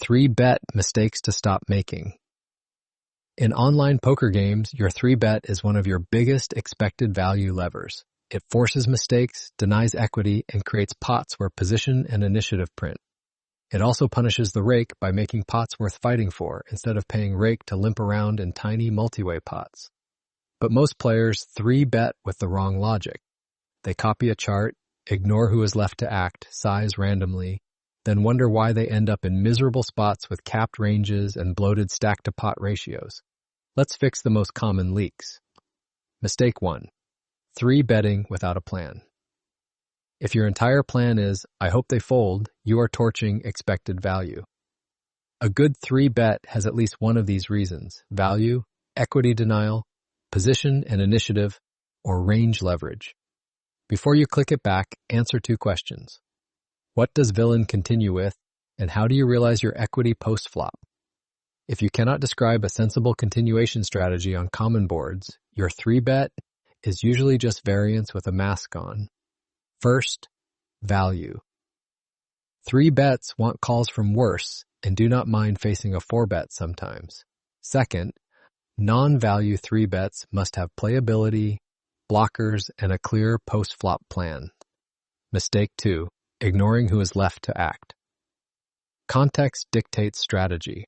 3-bet mistakes to stop making. In online poker games, your 3-bet is one of your biggest expected value levers. It forces mistakes, denies equity, and creates pots where position and initiative print. It also punishes the rake by making pots worth fighting for instead of paying rake to limp around in tiny multi-way pots. But most players 3-bet with the wrong logic. They copy a chart, ignore who is left to act, size randomly, then wonder why they end up in miserable spots with capped ranges and bloated stack-to-pot ratios. Let's fix the most common leaks. Mistake 1. 3-betting without a plan. If your entire plan is, I hope they fold, you are torching expected value. A good 3-bet has at least one of these reasons: value, equity denial, position and initiative, or range leverage. Before you click it back, answer 2 questions. What does villain continue with, and how do you realize your equity post-flop? If you cannot describe a sensible continuation strategy on common boards, your 3-bet is usually just variance with a mask on. First, value. 3-bets want calls from worse and do not mind facing a 4-bet sometimes. Second, non-value 3-bets must have playability, blockers, and a clear post-flop plan. Mistake 2. Ignoring who is left to act. Context dictates strategy.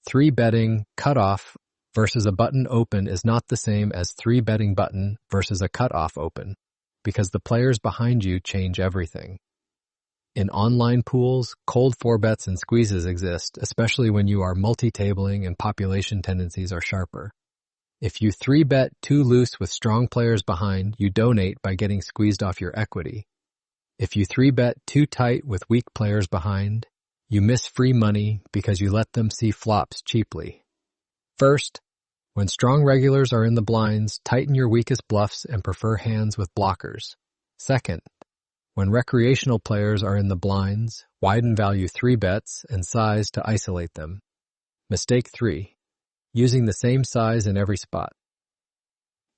3-betting cutoff versus a button open is not the same as 3-betting button versus a cutoff open, because the players behind you change everything. In online pools, cold 4-bets and squeezes exist, especially when you are multi-tabling and population tendencies are sharper. If you 3-bet too loose with strong players behind, you donate by getting squeezed off your equity. If you 3-bet too tight with weak players behind, you miss free money because you let them see flops cheaply. First, when strong regulars are in the blinds, tighten your weakest bluffs and prefer hands with blockers. Second, when recreational players are in the blinds, widen value 3-bets and size to isolate them. Mistake 3. Using the same size in every spot.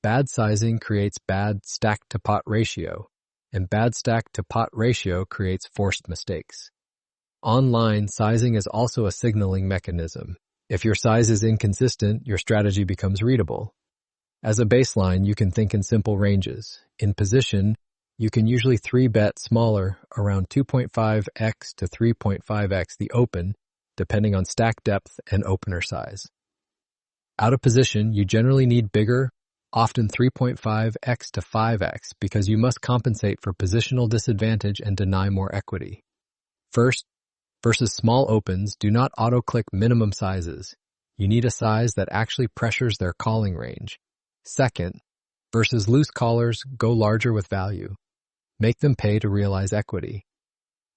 Bad sizing creates bad stack-to-pot ratio, and bad stack-to-pot ratio creates forced mistakes. Online, sizing is also a signaling mechanism. If your size is inconsistent, your strategy becomes readable. As a baseline, you can think in simple ranges. In position, you can usually 3-bet smaller, around 2.5x to 3.5x the open, depending on stack depth and opener size. Out of position, you generally need bigger, often 3.5x to 5x, because you must compensate for positional disadvantage and deny more equity. First, versus small opens, do not auto-click minimum sizes. You need a size that actually pressures their calling range. Second, versus loose callers, go larger with value. Make them pay to realize equity.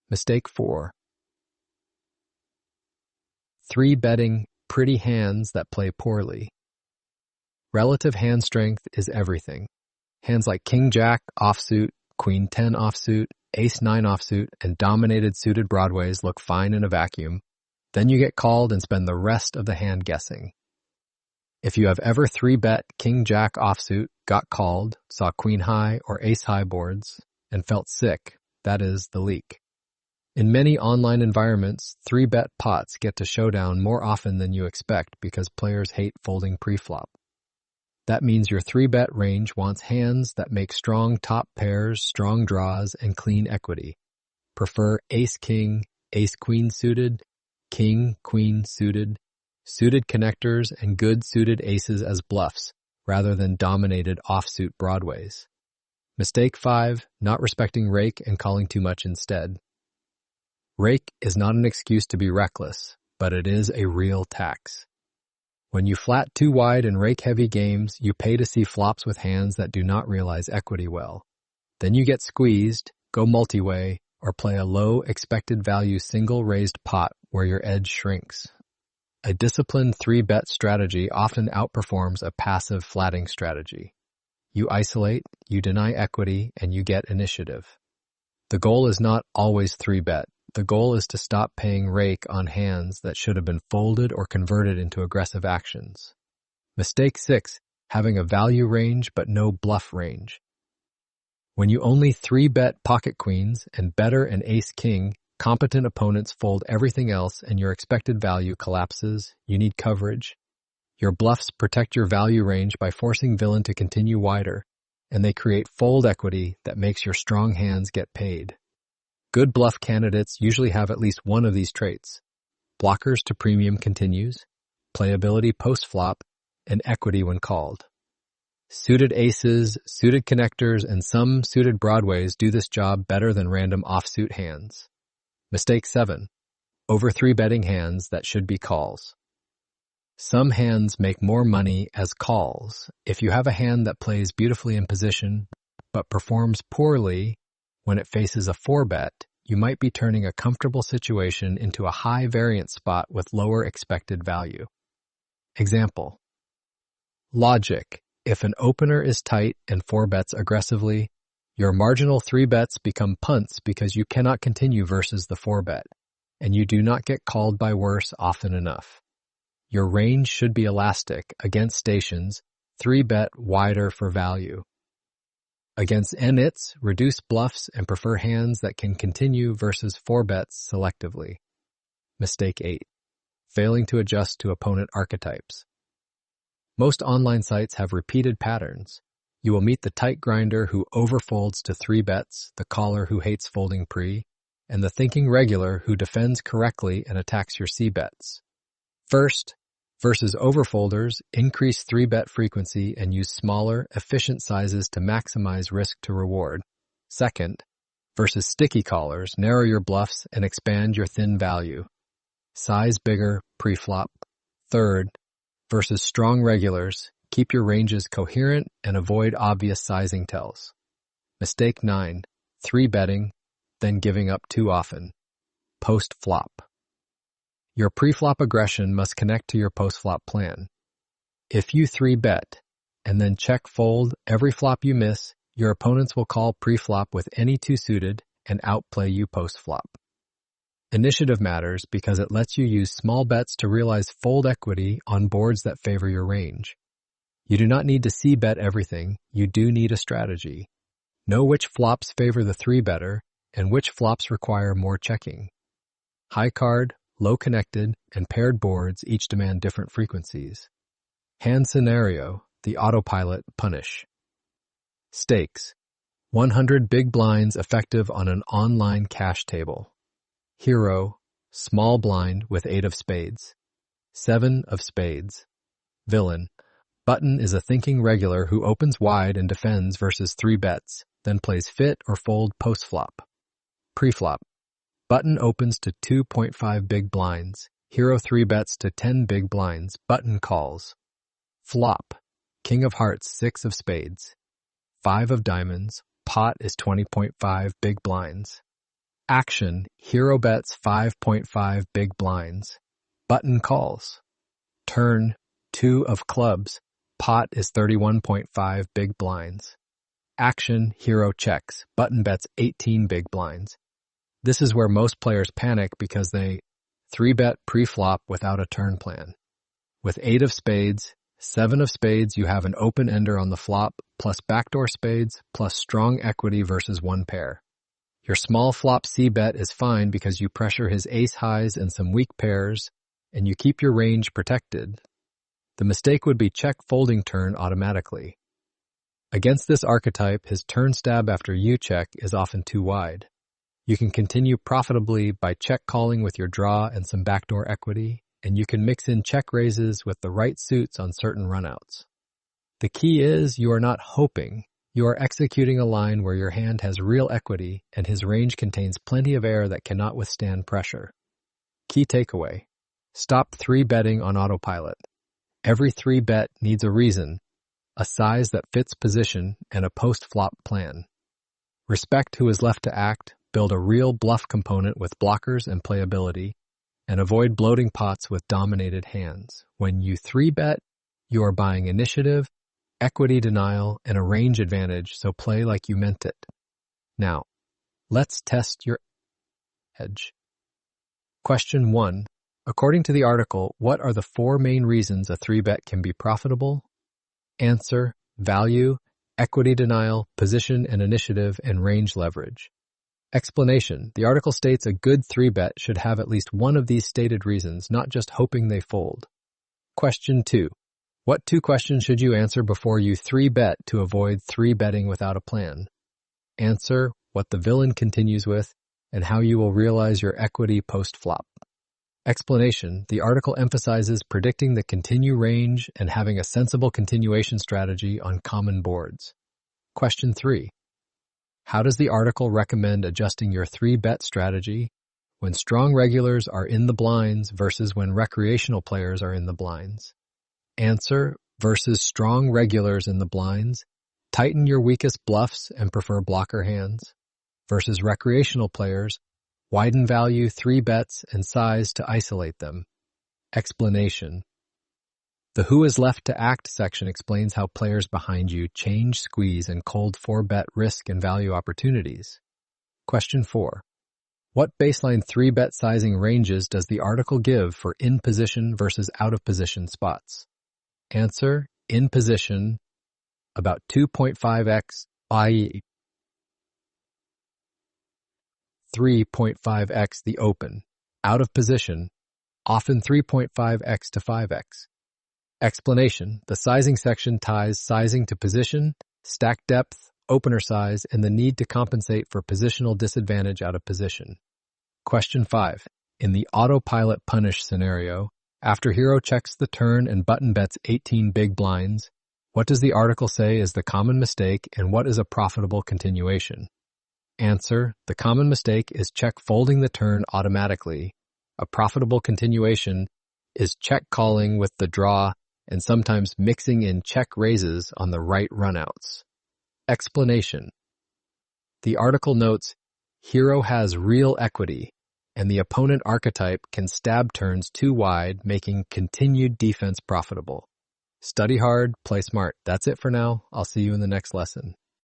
Mistake 4. 3-betting pretty hands that play poorly. Relative hand strength is everything. Hands like King-Jack offsuit, Queen-10 offsuit, Ace-9 offsuit, and dominated suited broadways look fine in a vacuum. Then you get called and spend the rest of the hand guessing. If you have ever 3-bet King-Jack offsuit, got called, saw Queen-High or Ace-High boards, and felt sick, that is the leak. In many online environments, 3-bet pots get to showdown more often than you expect because players hate folding pre-flop. That means your 3-bet range wants hands that make strong top pairs, strong draws, and clean equity. Prefer Ace-King, Ace-Queen suited, King-Queen suited, suited connectors, and good suited aces as bluffs, rather than dominated offsuit broadways. Mistake 5, not respecting rake and calling too much instead. Rake is not an excuse to be reckless, but it is a real tax. When you flat too wide in rake-heavy games, you pay to see flops with hands that do not realize equity well. Then you get squeezed, go multi-way, or play a low expected value single raised pot where your edge shrinks. A disciplined 3-bet strategy often outperforms a passive flatting strategy. You isolate, you deny equity, and you get initiative. The goal is not always 3-bet. The goal is to stop paying rake on hands that should have been folded or converted into aggressive actions. Mistake 6, having a value range but no bluff range. When you only 3-bet pocket queens and better an ace-king, Competent opponents fold everything else and your expected value collapses. You need coverage. Your bluffs protect your value range by forcing villain to continue wider, and they create fold equity that makes your strong hands get paid. Good bluff candidates usually have at least one of these traits: blockers to premium continues, playability post-flop, and equity when called. Suited aces, suited connectors, and some suited broadways do this job better than random offsuit hands. Mistake 7. Over 3-betting hands that should be calls. Some hands make more money as calls. If you have a hand that plays beautifully in position, but performs poorly when it faces a 4-bet, you might be turning a comfortable situation into a high variance spot with lower expected value. Example. Logic. If an opener is tight and 4-bets aggressively, your marginal 3-bets become punts because you cannot continue versus the 4-bet, and you do not get called by worse often enough. Your range should be elastic against stations, 3-bet wider for value. Against nits, reduce bluffs and prefer hands that can continue versus 4-bets selectively. Mistake 8. Failing to adjust to opponent archetypes. Most online sites have repeated patterns. You will meet the tight grinder who overfolds to 3-bets, the caller who hates folding pre, and the thinking regular who defends correctly and attacks your c-bets. First, versus overfolders, increase 3-bet frequency and use smaller, efficient sizes to maximize risk to reward. Second, versus sticky callers, narrow your bluffs and expand your thin value. Size bigger, pre-flop. Third, versus strong regulars, keep your ranges coherent and avoid obvious sizing tells. Mistake 9. 3-betting, then giving up too often. Post-flop. Your pre-flop aggression must connect to your post-flop plan. If you 3-bet and then check fold every flop you miss, your opponents will call pre-flop with any 2 suited and outplay you post-flop. Initiative matters because it lets you use small bets to realize fold equity on boards that favor your range. You do not need to c-bet everything, you do need a strategy. Know which flops favor the 3-better and which flops require more checking. High card, low connected, and paired boards each demand different frequencies. Hand scenario, the autopilot punish. Stakes, 100 big blinds effective on an online cash table. Hero, small blind with 8 of spades. 7 of spades. Villain, button is a thinking regular who opens wide and defends versus 3-bets, then plays fit or fold post-flop. Pre-flop, button opens to 2.5 big blinds. Hero 3-bets to 10 big blinds. Button calls. Flop, king of hearts, 6 of spades. 5 of diamonds. Pot is 20.5 big blinds. Action, hero bets 5.5 big blinds. Button calls. Turn, 2 of clubs. Pot is 31.5 big blinds. Action, hero checks. Button bets 18 big blinds. This is where most players panic because they 3-bet pre-flop without a turn plan. With 8 of spades, 7 of spades, you have an open ender on the flop, plus backdoor spades, plus strong equity versus 1 pair. Your small flop c-bet is fine because you pressure his ace highs and some weak pairs, and you keep your range protected. The mistake would be check folding turn automatically. Against this archetype, his turn stab after you check is often too wide. You can continue profitably by check calling with your draw and some backdoor equity, and you can mix in check raises with the right suits on certain runouts. The key is you are not hoping. You are executing a line where your hand has real equity and his range contains plenty of air that cannot withstand pressure. Key takeaway. Stop 3-betting on autopilot. Every 3-bet needs a reason, a size that fits position, and a post-flop plan. Respect who is left to act, build a real bluff component with blockers and playability, and avoid bloating pots with dominated hands. When you 3-bet, you are buying initiative, equity denial, and a range advantage, so play like you meant it. Now, let's test your edge. Question 1. According to the article, what are the 4 main reasons a 3-bet can be profitable? Answer: value, equity denial, position and initiative, and range leverage. Explanation. The article states a good 3-bet should have at least one of these stated reasons, not just hoping they fold. Question 2. What 2 questions should you answer before you 3-bet to avoid 3-betting without a plan? Answer what the villain continues with and how you will realize your equity post-flop. Explanation. The article emphasizes predicting the continue range and having a sensible continuation strategy on common boards. Question 3. How does the article recommend adjusting your 3-bet strategy when strong regulars are in the blinds versus when recreational players are in the blinds? Answer. Versus strong regulars in the blinds, tighten your weakest bluffs and prefer blocker hands. Versus recreational players, widen value 3-bets and size to isolate them. Explanation. The Who is Left to Act section explains how players behind you change, squeeze, and cold 4-bet risk and value opportunities. Question 4. What baseline 3-bet sizing ranges does the article give for in-position versus out-of-position spots? Answer. In position, about 2.5x, i.e. 3.5x the open. Out of position, often 3.5x to 5x. Explanation. The sizing section ties sizing to position, stack depth, opener size, and the need to compensate for positional disadvantage out of position. Question 5. In the autopilot punish scenario, after hero checks the turn and button bets 18 big blinds, what does the article say is the common mistake and what is a profitable continuation? Answer. The common mistake is check folding the turn automatically. A profitable continuation is check calling with the draw and sometimes mixing in check raises on the right runouts. Explanation. The article notes, hero has real equity, and the opponent archetype can stab turns too wide, making continued defense profitable. Study hard, play smart. That's it for now. I'll see you in the next lesson.